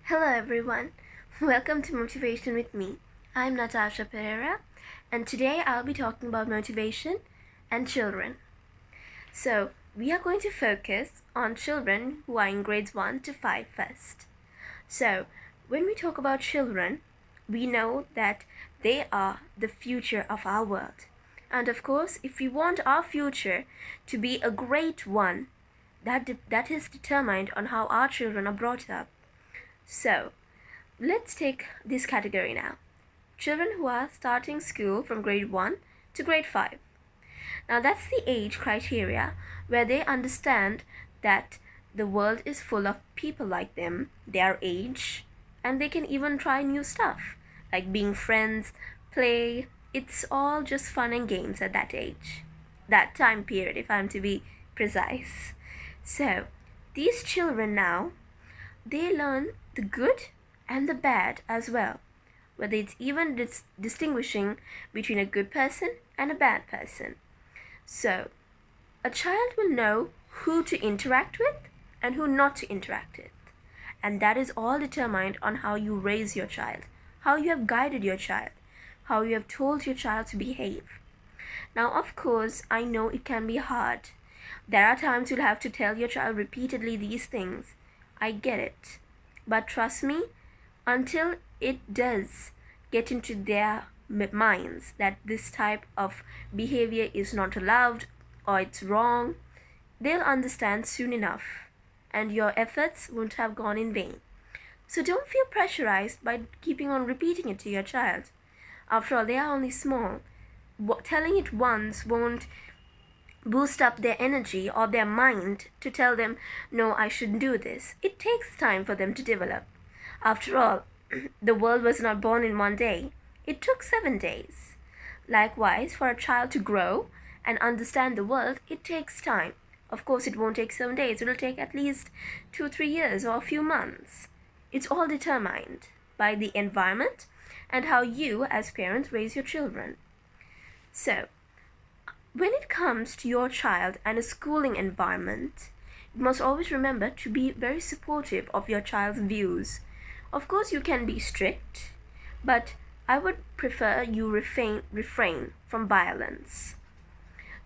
Hello everyone, welcome to Motivation with me. I'm Natasha Pereira, and today I'll be talking about motivation and children. So, we are going to focus on children who are in grades 1 to 5 first. So, when we talk about children, we know that they are the future of our world. And of course, if we want our future to be a great one, that is determined on how our children are brought up. So, let's take this category now. Children who are starting school from grade 1 to grade 5. Now, that's the age criteria where they understand that the world is full of people like them, their age, and they can even try new stuff like being friends, play. It's all just fun and games at that age, that time period, if I'm to be precise. So, these children now, they learn the good and the bad as well, whether it's even distinguishing between a good person and a bad person. So, a child will know who to interact with and who not to interact with. And that is all determined on how you raise your child, how you have guided your child, how you have told your child to behave. Now, of course, I know it can be hard. There are times you'll have to tell your child repeatedly these things. I get it. But trust me, until it does get into their minds that this type of behavior is not allowed or it's wrong, they'll understand soon enough, and your efforts won't have gone in vain. So don't feel pressurized by keeping on repeating it to your child. After all, they are only small. Telling it once won't boost up their energy or their mind to tell them, no, I shouldn't do this. It takes time for them to develop. After all, the world was not born in one day. It took 7 days. Likewise, for a child to grow and understand the world, it takes time. Of course, it won't take 7 days. It'll take at least 2-3 years or a few months. It's all determined by the environment and how you, as parents, raise your children. So, when it comes to your child and a schooling environment, you must always remember to be very supportive of your child's views. Of course, you can be strict, but I would prefer you refrain from violence,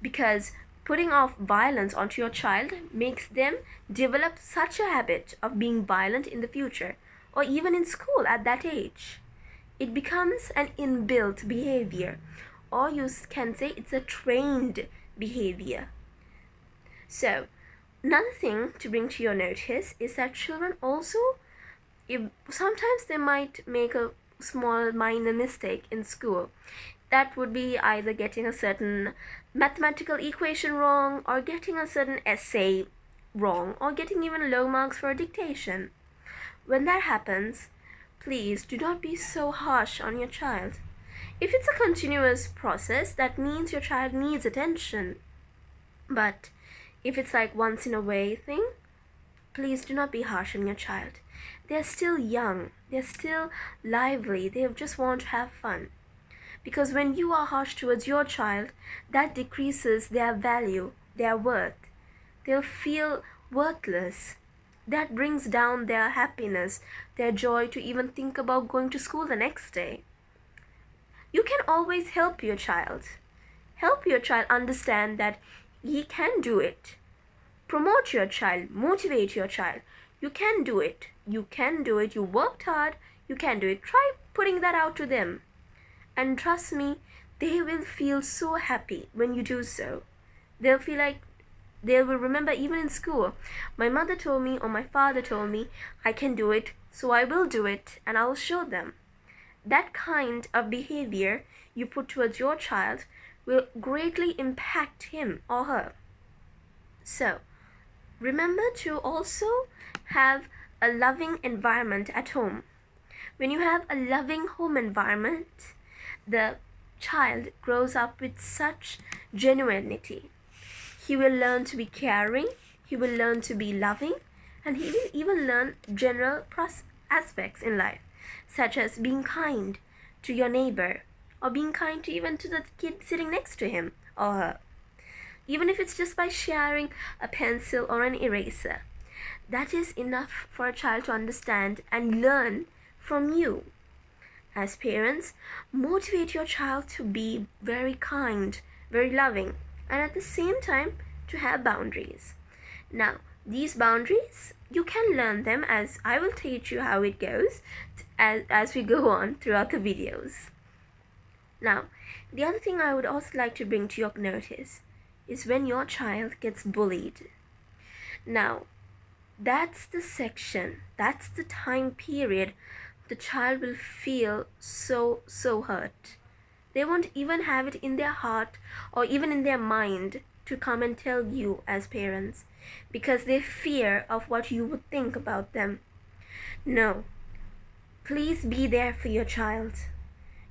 because putting off violence onto your child makes them develop such a habit of being violent in the future, or even in school at that age. It becomes an inbuilt behavior, or you can say it's a trained behavior. So, another thing to bring to your notice is that children also, sometimes they might make a small minor mistake in school. That would be either getting a certain mathematical equation wrong, or getting a certain essay wrong, or getting even low marks for a dictation. When that happens, please do not be so harsh on your child. If it's a continuous process, that means your child needs attention. But if it's like once in a way thing, please do not be harsh on your child. They're still young, they're still lively, they just want to have fun. Because when you are harsh towards your child, that decreases their value, their worth. They'll feel worthless. That brings down their happiness, their joy to even think about going to school the next day. You can always help your child. Help your child understand that he can do it. Promote your child, motivate your child. You can do it. You can do it. You worked hard. You can do it. Try putting that out to them. And trust me, they will feel so happy when you do so. They'll feel like they will remember even in school. My mother told me or my father told me I can do it, so I will do it and I will show them. That kind of behavior you put towards your child will greatly impact him or her. So, remember to also have a loving environment at home. When you have a loving home environment, the child grows up with such genuinity. He will learn to be caring, he will learn to be loving, and he will even learn general aspects in life, such as being kind to your neighbor, or being kind to even to the kid sitting next to him or her. Even if it's just by sharing a pencil or an eraser. That is enough for a child to understand and learn from you. As parents, motivate your child to be very kind, very loving, and at the same time to have boundaries. Now, these boundaries, you can learn them as I will teach you how it goes as we go on throughout the videos. Now, the other thing I would also like to bring to your notice is when your child gets bullied. Now, that's the section, that's the time period the child will feel so hurt. They won't even have it in their heart or even in their mind to come and tell you as parents because they fear of what you would think about them. No, please be there for your child.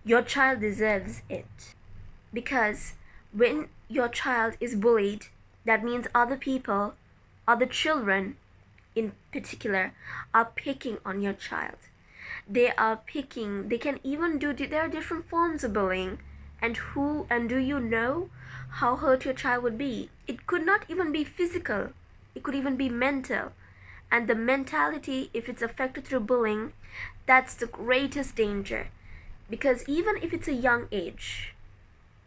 Your child deserves it. Because when your child is bullied, that means other people, other children in particular, are picking on your child. They can even there are different forms of bullying. And do you know how hurt your child would be? It could not even be physical, it could even be mental. And the mentality, if it's affected through bullying, that's the greatest danger. Because even if it's a young age,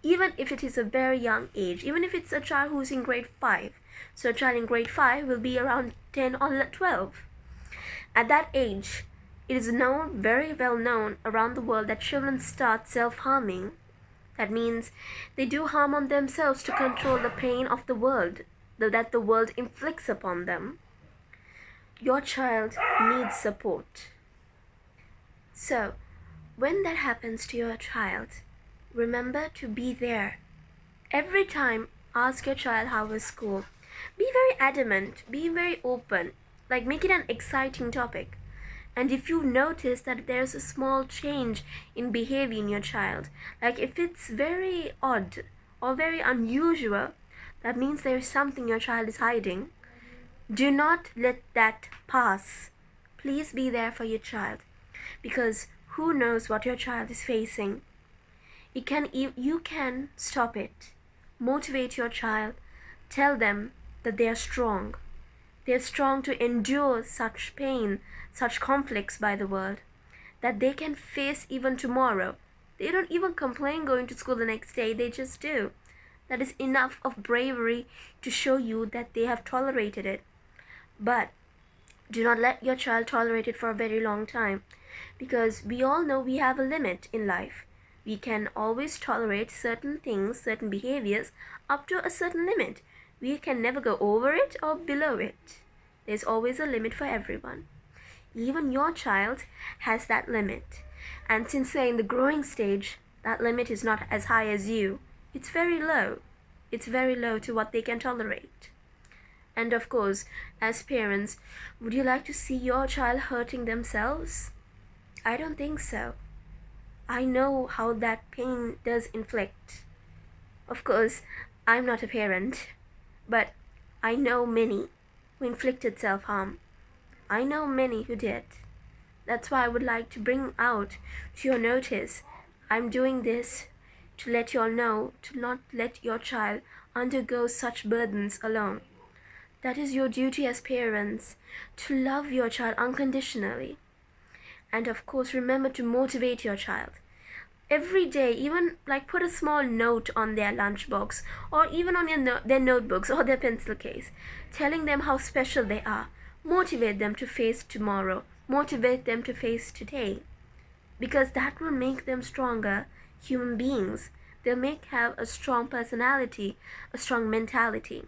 even if it is a very young age, even if it's a child who's in grade 5, so a child in grade 5 will be around 10 or 12. At that age, it is known, very well known around the world, that children start self-harming. That means they do harm on themselves to control the pain of the world that the world inflicts upon them. Your child needs support. So, when that happens to your child, remember to be there. Every time, ask your child how was school. Be very adamant, be very open, like make it an exciting topic. And if you notice that there's a small change in behavior in your child, like if it's very odd or very unusual, that means there's something your child is hiding. Do not let that pass. Please be there for your child, because who knows what your child is facing. You can stop it. Motivate your child. Tell them that they are strong. They are strong to endure such pain, such conflicts by the world, that they can face even tomorrow. They don't even complain going to school the next day, they just do. That is enough of bravery to show you that they have tolerated it. But do not let your child tolerate it for a very long time, because we all know we have a limit in life. We can always tolerate certain things, certain behaviors up to a certain limit. We can never go over it or below it. There's always a limit for everyone. Even your child has that limit. And since they're in the growing stage, that limit is not as high as you. It's very low. It's very low to what they can tolerate. And of course, as parents, would you like to see your child hurting themselves? I don't think so. I know how that pain does inflict. Of course, I'm not a parent, but I know many who inflicted self-harm. I know many who did. That's why I would like to bring out to your notice. I'm doing this to let you all know to not let your child undergo such burdens alone. That is your duty as parents, to love your child unconditionally. And of course, remember to motivate your child. Every day, even like put a small note on their lunchbox or even on their notebooks or their pencil case, telling them how special they are. Motivate them to face tomorrow. Motivate them to face today. Because that will make them stronger human beings. They'll have a strong personality, a strong mentality.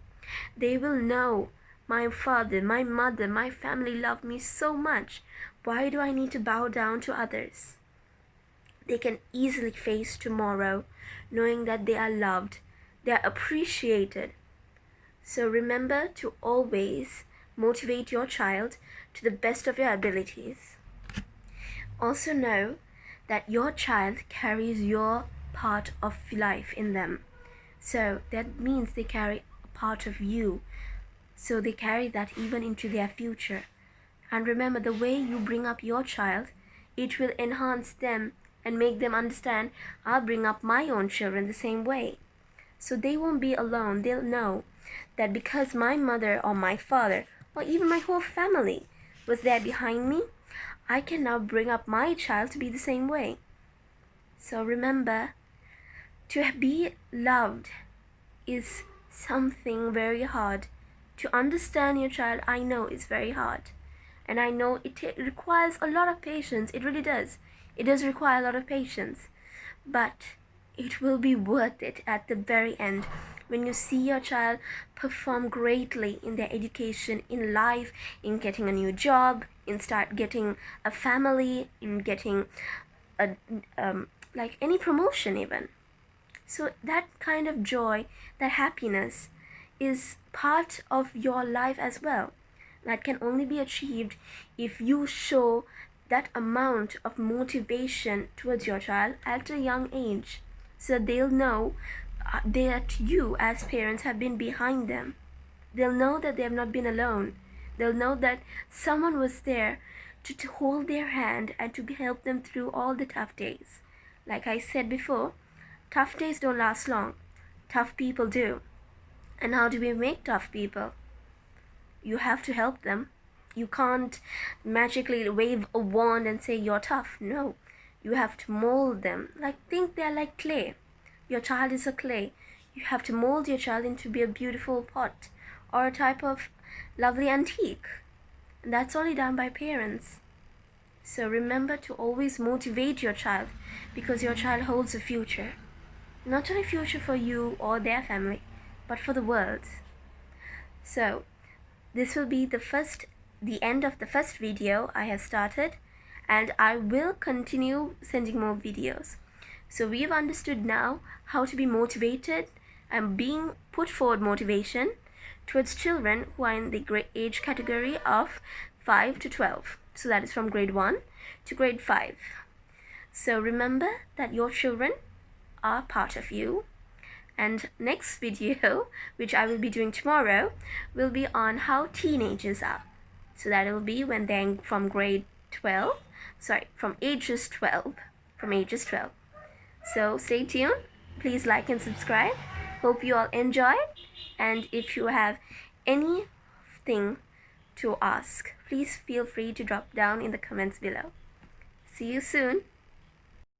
They will know, my father, my mother, my family love me so much. Why do I need to bow down to others? They can easily face tomorrow knowing that they are loved, they are appreciated. So remember to always motivate your child to the best of your abilities. Also know that your child carries your part of life in them. So that means they carry a part of you. So they carry that even into their future. And remember, the way you bring up your child, it will enhance them and make them understand, I'll bring up my own children the same way. So they won't be alone. They'll know that because my mother or my father or even my whole family was there behind me, I can now bring up my child to be the same way. So remember, to be loved is something very hard. To understand your child, I know is very hard. And I know it requires a lot of patience. It really does. It does require a lot of patience. But it will be worth it at the very end when you see your child perform greatly in their education, in life, in getting a new job, in start getting a family, in getting a like any promotion even. So that kind of joy, that happiness is part of your life as well. That can only be achieved if you show that amount of motivation towards your child at a young age, so they'll know that you as parents have been behind them. They'll know that they have not been alone. They'll know that someone was there to hold their hand and to help them through all the tough days. Like I said before, tough days don't last long. Tough people do. And how do we make tough people? You have to help them. You can't magically wave a wand and say you're tough. No. You have to mold them. Think they're like clay. Your child is a clay. You have to mold your child into be a beautiful pot or a type of lovely antique. And that's only done by parents. So remember to always motivate your child, because your child holds a future. Not only future for you or their family, but for the world. So this will be the end of the first video I have started, and I will continue sending more videos. So we've understood now how to be motivated and being put forward motivation towards children who are in the age category of 5 to 12. So that is from grade 1 to grade 5. So remember that your children are part of you. And next video, which I will be doing tomorrow, will be on how teenagers are. So that will be when they're from ages 12. So stay tuned. Please like and subscribe. Hope you all enjoy. And if you have anything to ask, please feel free to drop down in the comments below. See you soon.